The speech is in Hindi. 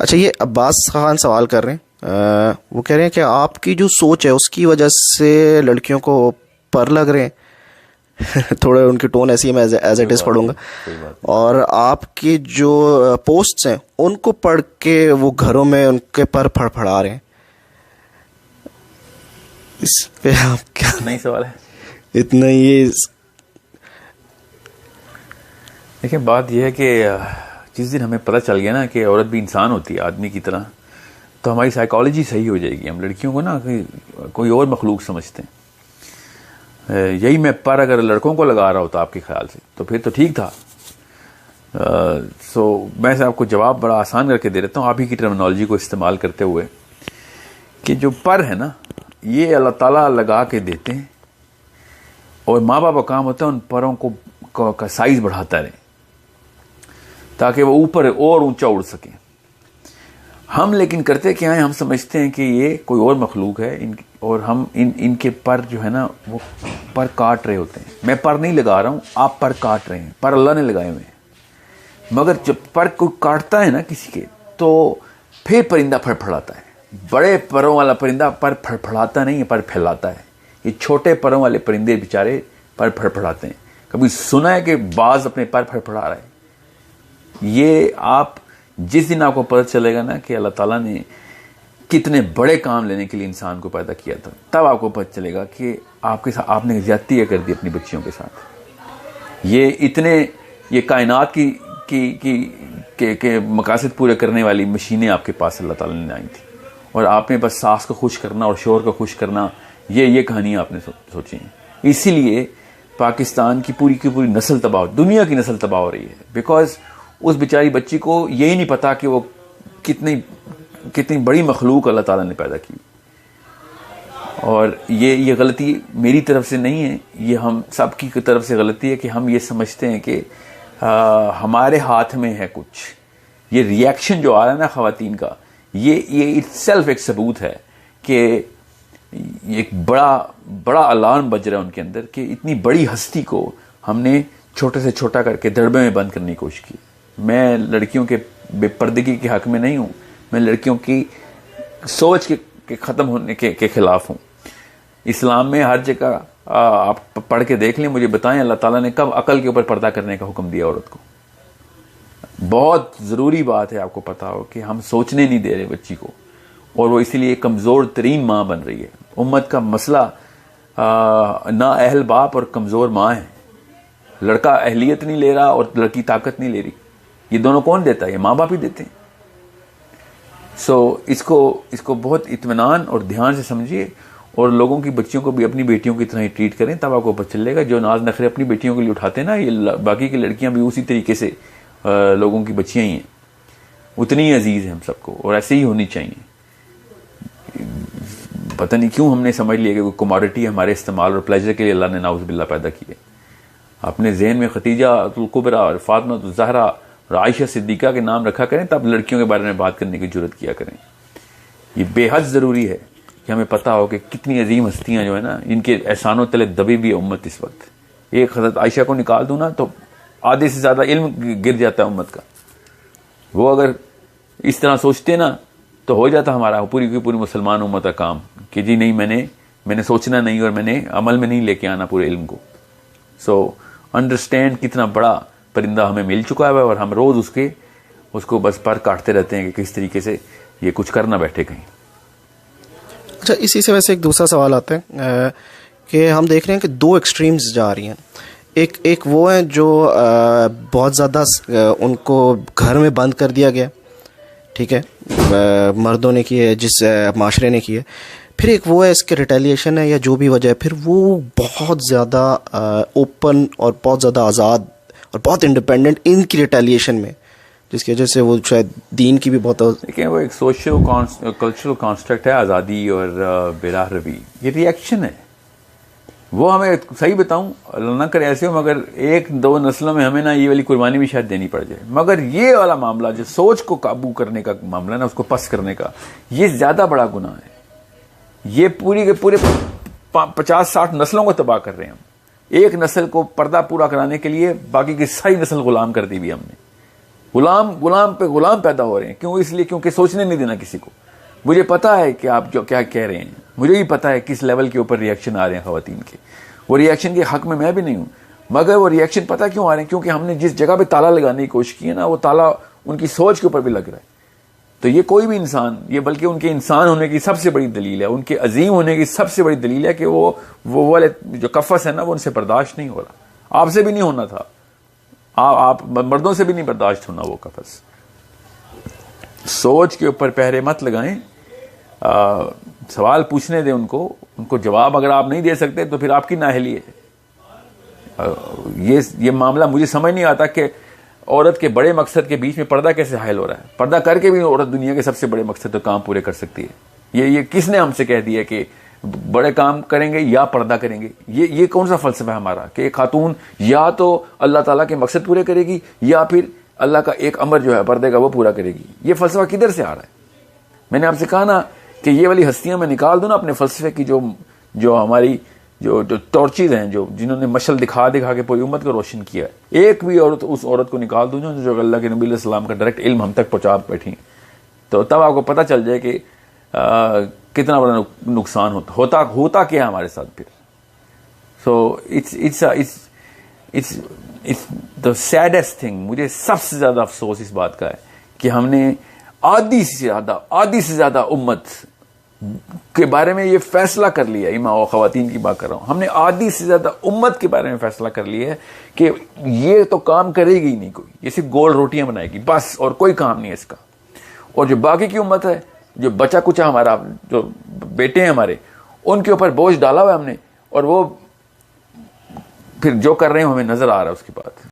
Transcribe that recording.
अच्छा, ये अब्बास खान सवाल कर रहे हैं। वो कह रहे हैं कि आपकी जो सोच है उसकी वजह से लड़कियों को पर लग रहे हैं। थोड़ा उनकी टोन ऐसी है, मैं एज कोई इट इज़ बात नहीं, पढ़ूंगा। कोई बात नहीं। और आपकी जो पोस्ट्स हैं उनको पढ़ के वो घरों में उनके पर फड़फड़ा रहे हैं। इस पे आप क्या? नहीं सवाल है। इतना ये देखिए, बात यह है कि जिस दिन हमें पता चल गया ना कि औरत भी इंसान होती है आदमी की तरह, तो हमारी साइकोलॉजी सही हो जाएगी। हम लड़कियों को ना कोई और मखलूक समझते हैं। यही मैं पर अगर लड़कों को लगा रहा होता आपके ख्याल से, तो फिर तो ठीक था। सो मैं से आपको जवाब बड़ा आसान करके दे देता हूँ, आप ही की टर्मिनोलॉजी को इस्तेमाल करते हुए, कि जो पर है ना, ये अल्लाह ताला लगा के देते हैं, और माँ बाप का काम होता है उन परों का साइज बढ़ाता रहे ताकि वो ऊपर और ऊंचा उड़ सके। हम लेकिन करते क्या है, हम समझते हैं कि ये कोई और मखलूक है, और हम इनके पर जो है ना वो पर काट रहे होते हैं। मैं पर नहीं लगा रहा हूं, आप पर काट रहे हैं, पर अल्लाह ने लगाए हुए हैं। मगर जब पर कोई काटता है ना किसी के, तो फिर परिंदा फड़फड़ाता है। बड़े परों वाला परिंदा पर फड़फड़ाता नहीं है, पर फैलाता है। ये छोटे परों वाले परिंदे बेचारे पर फड़फड़ाते हैं। कभी सुना है कि बाज अपने पर फड़फड़ा रहा है? ये आप जिस दिन आपको पता चलेगा ना कि अल्लाह ताला ने कितने बड़े काम लेने के लिए इंसान को पैदा किया था, तब आपको पता चलेगा कि आपके साथ आपने ज्यादती कर दी अपनी बच्चियों के साथ। ये कायनात के मकासद पूरे करने वाली मशीनें आपके पास अल्लाह ताला ने आई थी, और आपने बस सास को खुश करना और शोहर को खुश करना, ये कहानी आपने सोची है। इसीलिए पाकिस्तान की पूरी नस्ल तबाह, दुनिया की नस्ल तबाह हो रही है, बिकॉज उस बेचारी बच्ची को यही नहीं पता कि वो कितनी बड़ी मखलूक अल्लाह ताला ने पैदा की। और ये गलती मेरी तरफ से नहीं है, ये हम सब की तरफ से गलती है कि हम ये समझते हैं कि हमारे हाथ में है कुछ। ये रिएक्शन जो आ रहा है ना ख़वातीन का, ये इटसेल्फ एक सबूत है कि एक बड़ा अलार्म बज रहा है उनके अंदर कि इतनी बड़ी हस्ती को हमने छोटे से छोटा करके दड़बे में बंद करने की कोशिश की। मैं लड़कियों के बेपर्दगी के हक में नहीं हूं, मैं लड़कियों की सोच के ख़त्म होने के खिलाफ हूं। इस्लाम में हर जगह आप पढ़ के देख लें, मुझे बताएं अल्लाह ताला ने कब अकल के ऊपर पर्दा करने का हुक्म दिया औरत को। बहुत ज़रूरी बात है आपको पता हो कि हम सोचने नहीं दे रहे बच्ची को, और वो इसीलिए कमज़ोर तरीन माँ बन रही है। उम्मत का मसला ना अहल बाप और कमज़ोर माँ है। लड़का अहलियत नहीं ले रहा और लड़की ताकत नहीं ले रही। ये दोनों कौन देता है? ये माँ बाप ही देते हैं। सो इसको बहुत इत्मीनान और ध्यान से समझिए, और लोगों की बच्चियों को भी अपनी बेटियों की तरह ही ट्रीट करें, तब आपको पता चलेगा। जो नाज नखरे अपनी बेटियों के लिए उठाते हैं ना, ये बाकी की लड़कियां भी उसी तरीके से लोगों की बच्चियां ही हैं, उतनी ही अजीज हैं हम सबको, और ऐसे ही होनी चाहिए। पता नहीं क्यों हमने समझ लिया कि कमोडिटी हमारे इस्तेमाल और प्लेजर के लिए अल्लाह ने नाउज़ुबिल्लाह पैदा किए। अपने जहन में खतीजा अल कुबरा और फातिमा ज़हरा और आयशा सिद्दीक़ा के नाम रखा करें, तब लड़कियों के बारे में बात करने की जरूरत किया करें। ये बेहद ज़रूरी है कि हमें पता हो कि कितनी अजीम हस्तियां जो है ना, इनके एहसानों तले दबी भी है उम्मत इस वक्त। एक हज़रत आयशा को निकाल दूं ना, तो आधे से ज़्यादा इल्म गिर जाता है उम्मत का। वो अगर इस तरह सोचते ना, तो हो जाता हमारा पूरी की पूरी मुसलमान उम्मत का काम कि जी नहीं, मैंने सोचना नहीं और मैंने अमल में नहीं लेके आना पूरे इल्म को। सो अंडरस्टैंड कितना बड़ा परिंदा हमें मिल चुका है, और हम रोज़ उसको बस पर काटते रहते हैं कि किस तरीके से ये कुछ कर ना बैठे कहीं। अच्छा, इसी से वैसे एक दूसरा सवाल आता है कि हम देख रहे हैं कि दो एक्सट्रीम्स जा रही हैं। एक वो हैं जो बहुत ज़्यादा उनको घर में बंद कर दिया गया, ठीक है, मर्दों ने की है, जिस माशरे ने की है। फिर एक वो है, इसके रिटेलिएशन है या जो भी वजह है, फिर वो बहुत ज़्यादा ओपन और बहुत ज़्यादा आज़ाद और बहुत इंडिपेंडेंट इनकी रिटेलिएशन में, जिसकी वजह से वो शायद दीन की भी बहुत। देखिए, वो एक सोशल कल्चरल कॉन्स्ट्रक्ट है आज़ादी और बेराहरवी। ये रिएक्शन है। वो हमें सही बताऊं, अल्लाह ना करे ऐसे हो, मगर एक दो नस्लों में हमें ना ये वाली कुर्बानी भी शायद देनी पड़ जाए। मगर ये वाला मामला जो सोच को काबू करने का मामला ना, उसको पस करने का, ये ज्यादा बड़ा गुनाह है। ये पूरी के पूरे 50-60 नस्लों को तबाह कर रहे हैं हम। एक नस्ल को पर्दा पूरा कराने के लिए बाकी की सारी नस्ल गुलाम कर दी भी हमने। गुलाम गुलाम पे गुलाम पैदा हो रहे हैं। क्यों? इसलिए क्योंकि सोचने नहीं देना किसी को। मुझे पता है कि आप जो क्या कह रहे हैं, मुझे भी पता है किस लेवल के ऊपर रिएक्शन आ रहे हैं खवातीन के। वो रिएक्शन के हक में मैं भी नहीं हूं, मगर वो रिएक्शन पता क्यों आ रहे हैं? क्योंकि हमने जिस जगह पे ताला लगाने की कोशिश की है ना, वो ताला उनकी सोच के ऊपर भी लग रहा है। तो ये कोई भी इंसान, ये बल्कि उनके इंसान होने की सबसे बड़ी दलील है, उनके अजीम होने की सबसे बड़ी दलील है कि वो वाले जो कफस है ना, वो उनसे बर्दाश्त नहीं हो रहा। आपसे भी नहीं होना था, आप मर्दों से भी नहीं बर्दाश्त होना वो कफस। सोच के ऊपर पहरे मत लगाएं, सवाल पूछने दें उनको जवाब अगर आप नहीं दे सकते तो फिर आपकी नाअहली है। ये मामला मुझे समझ नहीं आता कि औरत के बड़े मकसद के बीच में पर्दा कैसे हायल हो रहा है। पर्दा करके भी औरत दुनिया के सबसे बड़े मकसद तो काम पूरे कर सकती है। ये किसने हमसे कह दिया कि बड़े काम करेंगे या पर्दा करेंगे? ये कौन सा फलसफा है हमारा कि खातून या तो अल्लाह ताला के मकसद पूरे करेगी या फिर अल्लाह का एक अमर जो है पर्दे का वो पूरा करेगी? ये फलसफा किधर से आ रहा है? मैंने आपसे कहा ना कि ये वाली हस्तियां मैं निकाल दूं ना अपने फलसफे की, जो हमारी जो टॉर्चेज हैं, जिन्होंने मशल दिखा के पूरी उम्मत को रोशन किया है, एक भी औरत उस औरत को निकाल दूं जो अल्लाह के नबी सल्लल्लाहु अलैहि वसल्लम का डायरेक्ट इल्म हम तक पहुंचा बैठी, तो तब आपको पता चल जाए कि कितना बड़ा नुकसान होता क्या है हमारे साथ फिर। So it's the saddest thing. मुझे सबसे ज्यादा अफसोस इस बात का है कि हमने आधी से ज्यादा उम्मत के बारे में ये फैसला कर लिया। इमाम और खवातीन की बात कर रहा हूं, हमने आधी से ज्यादा उम्मत के बारे में फैसला कर लिया है कि ये तो काम करेगी ही नहीं कोई, ये सिर्फ गोल रोटियां बनाएगी बस, और कोई काम नहीं है इसका। और जो बाकी की उम्मत है, जो बचा कुचा हमारा, जो बेटे हैं हमारे, उनके ऊपर बोझ डाला हुआ है हमने, और वो फिर जो कर रहे हैं हमें नजर आ रहा है उसके बाद।